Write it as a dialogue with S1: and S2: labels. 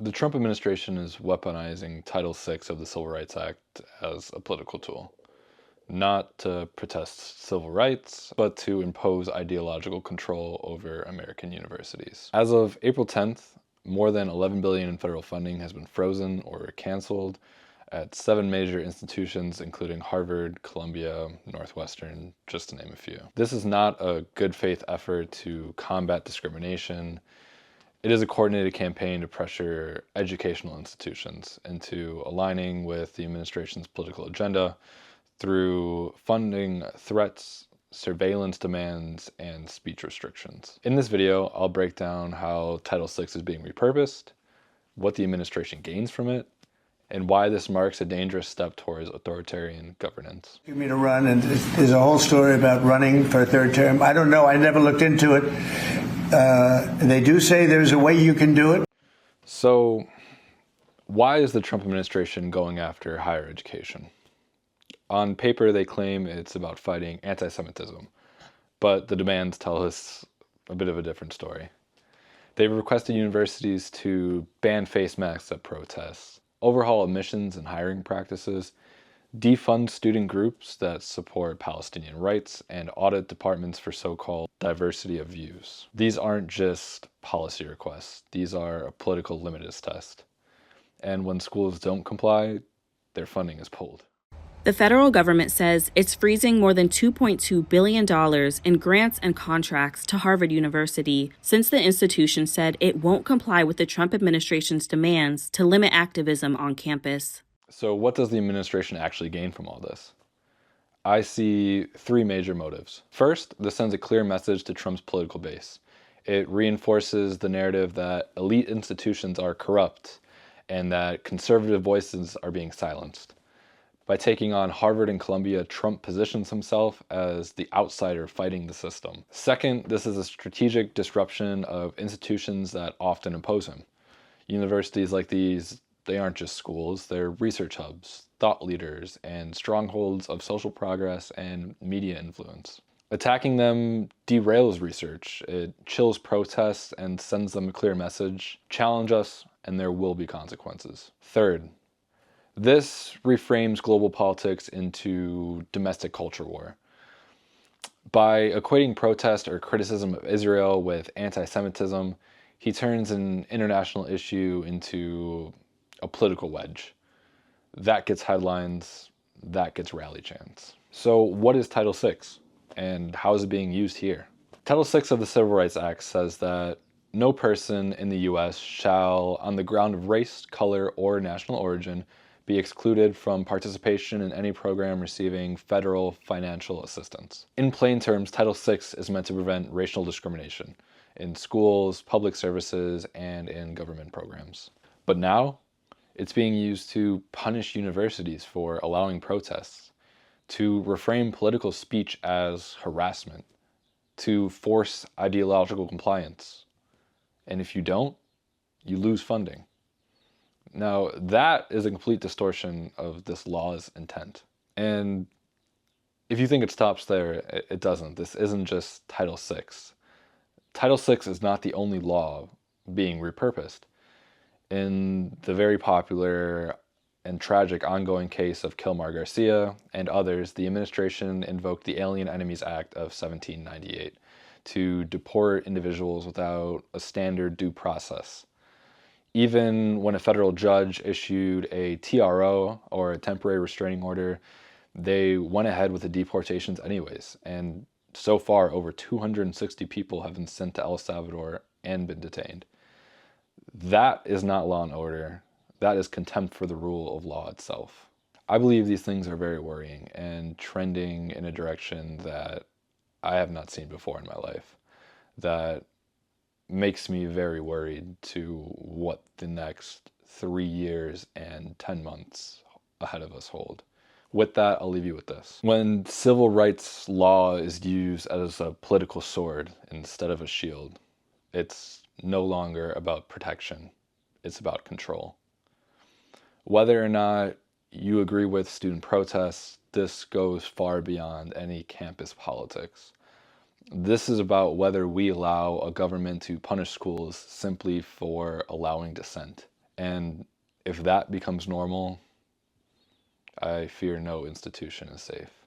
S1: The Trump administration is weaponizing Title VI of the Civil Rights Act as a political tool, not to protest civil rights, but to impose ideological control over American universities. As of April 10th, more than $11 billion in federal funding has been frozen or canceled at 7 major institutions, including Harvard, Columbia, Northwestern, just to name a few. This is not a good faith effort to combat discrimination. It is a coordinated campaign to pressure educational institutions into aligning with the administration's political agenda through funding threats, surveillance demands, and speech restrictions. In this video, I'll break down how Title VI is being repurposed, what the administration gains from it, and why this marks a dangerous step towards authoritarian governance.
S2: Give me to run, and there's a whole story about running for a third term. I don't know. I never looked into it. They do say there's a way you can do it.
S1: So, why is the Trump administration going after higher education? On paper, they claim it's about fighting anti-Semitism, but the demands tell us a bit of a different story. They've requested universities to ban face masks at protests, overhaul admissions and hiring practices, defund student groups that support Palestinian rights, and audit departments for so-called diversity of views. These aren't just policy requests. These are a political litmus test. And when schools don't comply, their funding is pulled.
S3: The federal government says it's freezing more than $2.2 billion in grants and contracts to Harvard University since the institution said it won't comply with the Trump administration's demands to limit activism on campus.
S1: So what does the administration actually gain from all this? I see 3 major motives. First, this sends a clear message to Trump's political base. It reinforces the narrative that elite institutions are corrupt and that conservative voices are being silenced. By taking on Harvard and Columbia, Trump positions himself as the outsider fighting the system. Second, this is a strategic disruption of institutions that often oppose him. Universities like these, they aren't just schools, they're research hubs, thought leaders, and strongholds of social progress and media influence. Attacking them derails research, it chills protests and sends them a clear message: challenge us and there will be consequences. Third, this reframes global politics into domestic culture war. By equating protest or criticism of Israel with anti-Semitism, he turns an international issue into a political wedge. That gets headlines, that gets rally chants. So what is Title VI, and how is it being used here? Title VI of the Civil Rights Act says that no person in the U.S. shall, on the ground of race, color, or national origin, be excluded from participation in any program receiving federal financial assistance. In plain terms, Title VI is meant to prevent racial discrimination in schools, public services, and in government programs. But now, it's being used to punish universities for allowing protests, to reframe political speech as harassment, to force ideological compliance. And if you don't, you lose funding. Now, that is a complete distortion of this law's intent. And if you think it stops there, it doesn't. This isn't just Title VI. Title VI is not the only law being repurposed. In the very popular and tragic ongoing case of Kilmar Garcia and others, the administration invoked the Alien Enemies Act of 1798 to deport individuals without a standard due process. Even when a federal judge issued a TRO, or a temporary restraining order, they went ahead with the deportations anyways. And so far, over 260 people have been sent to El Salvador and been detained. That is not law and order. That is contempt for the rule of law itself. I believe these things are very worrying and trending in a direction that I have not seen before in my life. That makes me very worried to what the next 3 years and 10 months ahead of us hold. With that, I'll leave you with this. When civil rights law is used as a political sword instead of a shield, it's no longer about protection, it's about control. Whether or not you agree with student protests, this goes far beyond any campus politics. This is about whether we allow a government to punish schools simply for allowing dissent. And if that becomes normal, I fear no institution is safe.